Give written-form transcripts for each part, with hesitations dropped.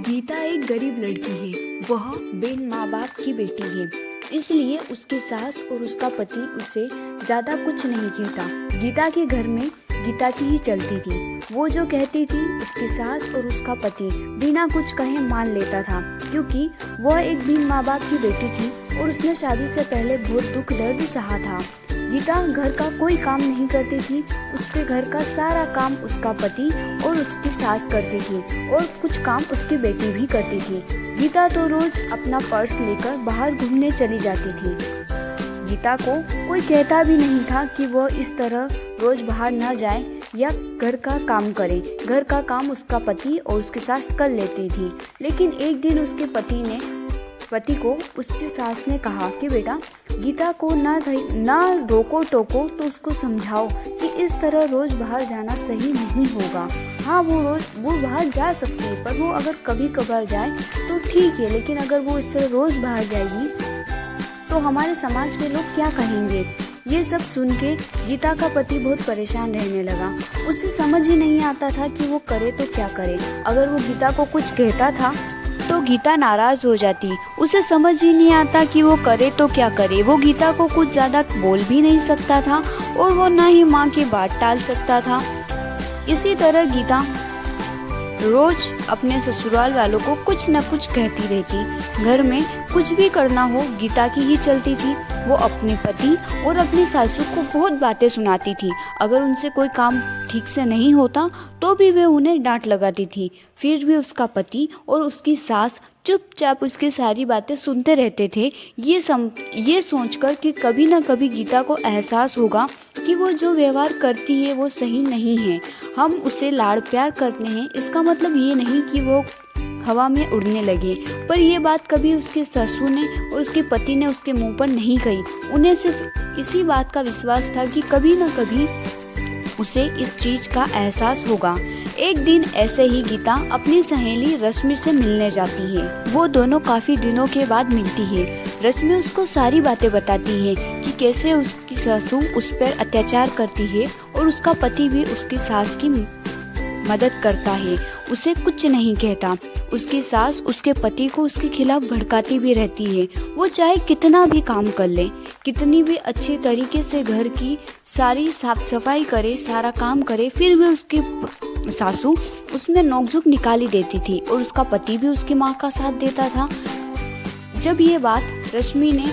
गीता एक गरीब लड़की है। वह बिन माँ बाप की बेटी है, इसलिए उसकी सास और उसका पति उसे ज्यादा कुछ नहीं कहता। गीता के घर में गीता की ही चलती थी। वो जो कहती थी उसकी सास और उसका पति बिना कुछ कहे मान लेता था, क्योंकि वह एक बिन माँ बाप की बेटी थी और उसने शादी से पहले बहुत दुख दर्द सहा था। गीता घर का कोई काम नहीं करती थी। उसके घर का सारा काम उसका पति और उसकी सास करती थी और कुछ काम उसकी बेटी भी करती थी। गीता तो रोज अपना पर्स लेकर बाहर घूमने चली जाती थी। गीता को कोई कहता भी नहीं था कि वह इस तरह रोज बाहर न जाए या घर का काम करे। घर का काम उसका पति और उसकी सास कर लेती थी। लेकिन एक दिन उसके पति को उसकी सास ने कहा कि बेटा, गीता को ना रोको टोको, तो उसको समझाओ कि इस तरह रोज बाहर जाना सही नहीं होगा। हाँ, वो बाहर जा सकती है, पर वो अगर कभी कभार जाए तो ठीक है, लेकिन अगर वो इस तरह रोज बाहर जाएगी तो हमारे समाज के लोग क्या कहेंगे। ये सब सुन के गीता का पति बहुत परेशान रहने लगा। उसे समझ ही नहीं आता था कि वो करे तो क्या करे। अगर वो गीता को कुछ कहता था तो गीता नाराज हो जाती। उसे समझ ही नहीं आता कि वो करे तो क्या करे। वो गीता को कुछ ज्यादा बोल भी नहीं सकता था और वो ना ही माँ की बात टाल सकता था। इसी तरह गीता रोज अपने ससुराल वालों को कुछ न कुछ कहती रहती। घर में कुछ भी करना हो गीता की ही चलती थी। वो अपने पति और अपनी सासू को बहुत बातें सुनाती थी। अगर उनसे कोई काम ठीक से नहीं होता तो भी वे उन्हें डांट लगाती थी। फिर भी उसका पति और उसकी सास चुपचाप उसकी सारी बातें सुनते रहते थे, ये सोचकर कि कभी ना कभी गीता को एहसास होगा कि वो जो व्यवहार करती है वो सही नहीं है। हम उसे लाड़ प्यार करते हैं, इसका मतलब ये नहीं कि वो हवा में उड़ने लगे। पर ये बात कभी उसके ससुर ने और उसके पति ने उसके मुंह पर नहीं कही। उन्हें सिर्फ इसी बात का विश्वास था कि कभी न कभी उसे इस चीज का एहसास होगा। एक दिन ऐसे ही गीता अपनी सहेली रश्मि से मिलने जाती है। वो दोनों काफी दिनों के बाद मिलती है। रश्मि उसको सारी बातें बताती है कि कैसे उसकी सासू उस पर अत्याचार करती है और उसका पति भी उसकी सास की मदद करता है, उसे कुछ नहीं कहता। उसकी सास उसके पति को उसके खिलाफ भड़काती भी रहती है। वो चाहे कितना भी काम कर ले, कितनी भी अच्छी तरीके से घर की सारी साफ सफाई करे, सारा काम करे, फिर भी उसकी सासू उसमें नोकझोंक निकाली देती थी और उसका पति भी उसकी माँ का साथ देता था। जब ये बात रश्मि ने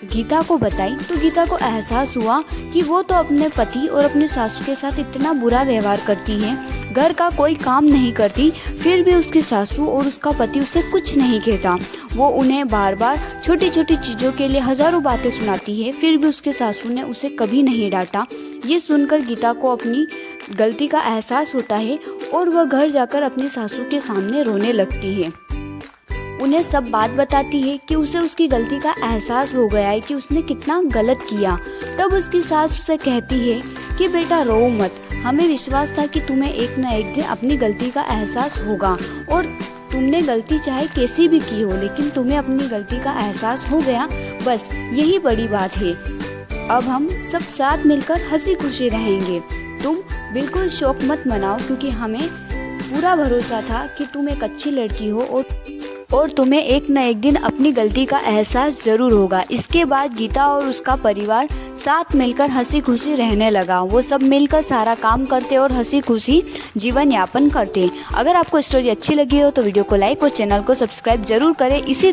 गीता को बताई तो गीता को एहसास हुआ कि वो तो अपने पति और अपने सासू के साथ इतना बुरा व्यवहार करती है, घर का कोई काम नहीं करती, फिर भी उसकी सासू और उसका पति उसे कुछ नहीं कहता। वो उन्हें बार बार छोटी छोटी चीज़ों के लिए हजारों बातें सुनाती है, फिर भी उसके सासू ने उसे कभी नहीं डांटा। ये सुनकर गीता को अपनी गलती का एहसास होता है और वह घर जाकर अपनी सासू के सामने रोने लगती है। उन्हें सब बात बताती है कि उसे उसकी गलती का एहसास हो गया है कि उसने कितना गलत किया। तब उसकी सास उसे कहती है कि बेटा, रो मत, हमें विश्वास था कि तुम्हें एक न एक दिन अपनी गलती का एहसास होगा और तुमने गलती चाहे कैसी भी की हो, लेकिन तुम्हें अपनी गलती का एहसास हो गया, बस यही बड़ी बात है। अब हम सब साथ मिलकर हंसी खुशी रहेंगे। तुम बिल्कुल शौक मत मनाओ, क्योंकि हमें पूरा भरोसा था कि तुम एक अच्छी लड़की हो और तुम्हें एक न एक दिन अपनी गलती का एहसास जरूर होगा। इसके बाद गीता और उसका परिवार साथ मिलकर हंसी खुशी रहने लगा। वो सब मिलकर सारा काम करते और हंसी खुशी जीवन यापन करते। अगर आपको स्टोरी अच्छी लगी हो तो वीडियो को लाइक और चैनल को सब्सक्राइब जरूर करें। इसी